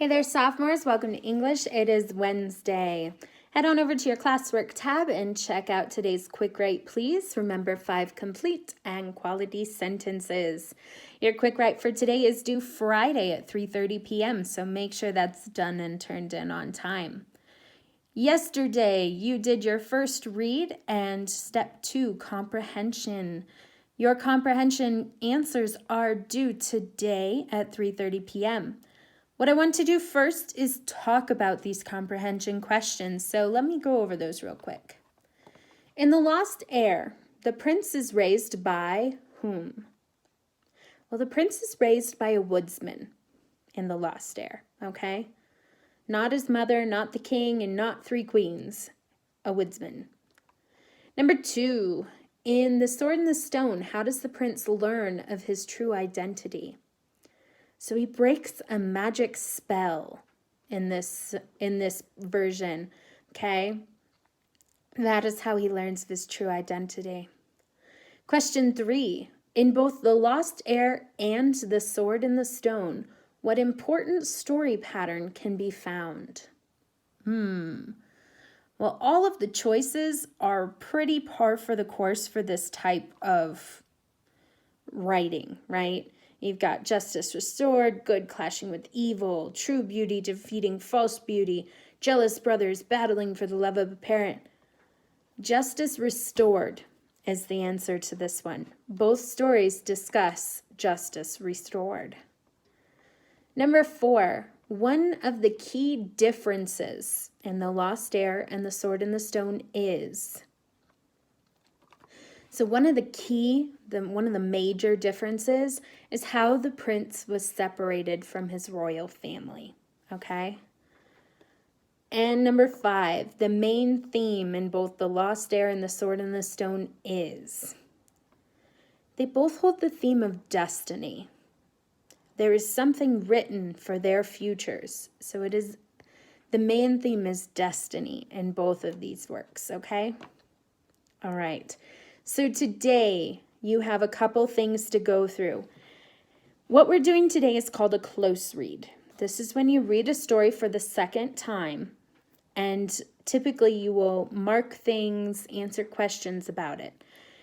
Hey there, sophomores. Welcome to English. It is Wednesday. Head on over to your classwork tab and check out today's quick write, please. Remember 5 complete and quality sentences. Your quick write for today is due Friday at 3:30 p.m., so make sure that's done and turned in on time. Yesterday, you did your first read and step 2, comprehension. Your comprehension answers are due today at 3:30 p.m. What I want to do first is talk about these comprehension questions, so let me go over those real quick. In The Lost Heir, the prince is raised by whom? Well, the prince is raised by a woodsman in The Lost Heir, okay? Not his mother, not the king, and not 3 queens. A woodsman. Number 2, in The Sword and the Stone, how does the prince learn of his true identity? So he breaks a magic spell in this version, okay? That is how he learns of his true identity. Question 3, in both The Lost Heir and The Sword and the Stone, what important story pattern can be found? Well, all of the choices are pretty par for the course for this type of writing, right? You've got justice restored, good clashing with evil, true beauty defeating false beauty, jealous brothers battling for the love of a parent. Justice restored is the answer to this one. Both stories discuss justice restored. Number 4, one of the key differences in The Lost Heir and The Sword and the Stone is... So one of the major differences is how the prince was separated from his royal family, okay? And number 5, the main theme in both The Lost Heir and The Sword and the Stone is, they both hold the theme of destiny. There is something written for their futures. So the main theme is destiny in both of these works, okay? All right. So today, you have a couple things to go through. What we're doing today is called a close read. This is when you read a story for the second time, and typically you will mark things, answer questions about it.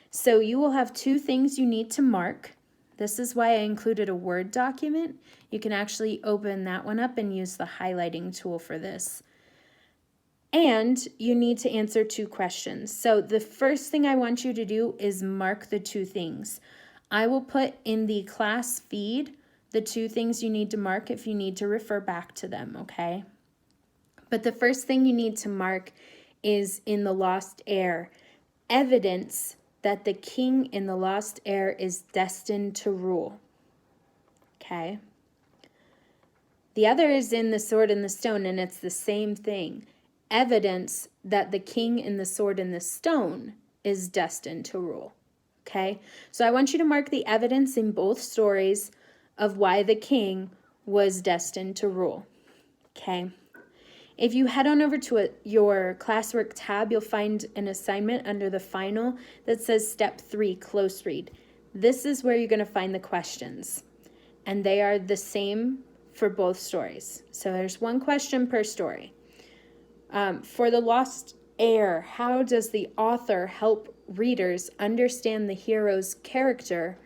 So you will have 2 things you need to mark. This is why I included a Word document. You can actually open that one up and use the highlighting tool for this. And you need to answer 2 questions. So the first thing I want you to do is mark the 2 things. I will put in the class feed the 2 things you need to mark if you need to refer back to them, okay? But the first thing you need to mark is in The Lost Heir, evidence that the king in The Lost Heir is destined to rule, okay? The other is in The Sword and the Stone, and it's the same thing. Evidence that the king in The Sword and the Stone is destined to rule, okay? So I want you to mark the evidence in both stories of why the king was destined to rule, okay? If you head on over to your classwork tab, you'll find an assignment under the final that says Step 3, Close Read. This is where you're going to find the questions, and they are the same for both stories. So there's 1 question per story. For The Lost Heir, how does the author help readers understand the hero's character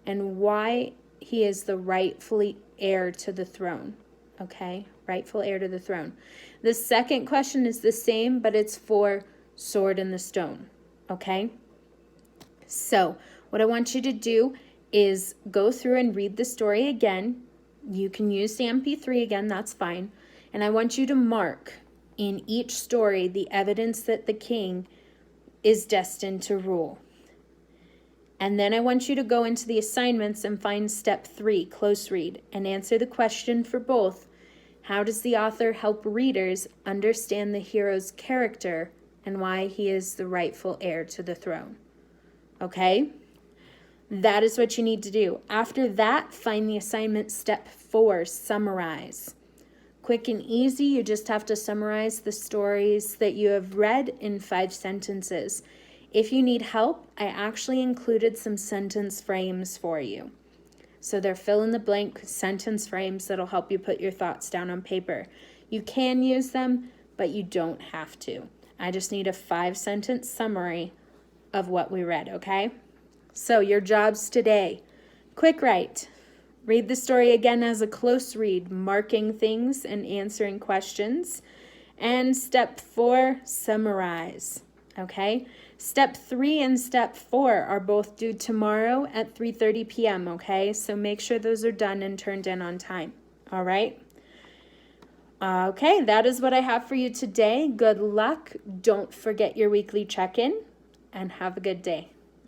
and why he is the rightful heir to the throne? Okay, rightful heir to the throne. The second question is the same, but it's for Sword and the Stone. Okay? So, what I want you to do is go through and read the story again. You can use the MP3 again, that's fine. And I want you to mark in each story the evidence that the king is destined to rule. And then I want you to go into the assignments and find Step 3, Close Read, and answer the question for both. How does the author help readers understand the hero's character and why he is the rightful heir to the throne? Okay? That is what you need to do. After that, find the assignment Step 4, Summarize. Quick and easy, you just have to summarize the stories that you have read in 5 sentences. If you need help, I actually included some sentence frames for you. So they're fill-in-the-blank sentence frames that'll help you put your thoughts down on paper. You can use them, but you don't have to. I just need a 5-sentence summary of what we read, okay? So your jobs today: quick write. Read the story again as a close read, marking things and answering questions. And step 4, summarize, okay? Step 3 and step 4 are both due tomorrow at 3:30 p.m., okay? So make sure those are done and turned in on time, all right? Okay, that is what I have for you today. Good luck. Don't forget your weekly check-in, and have a good day.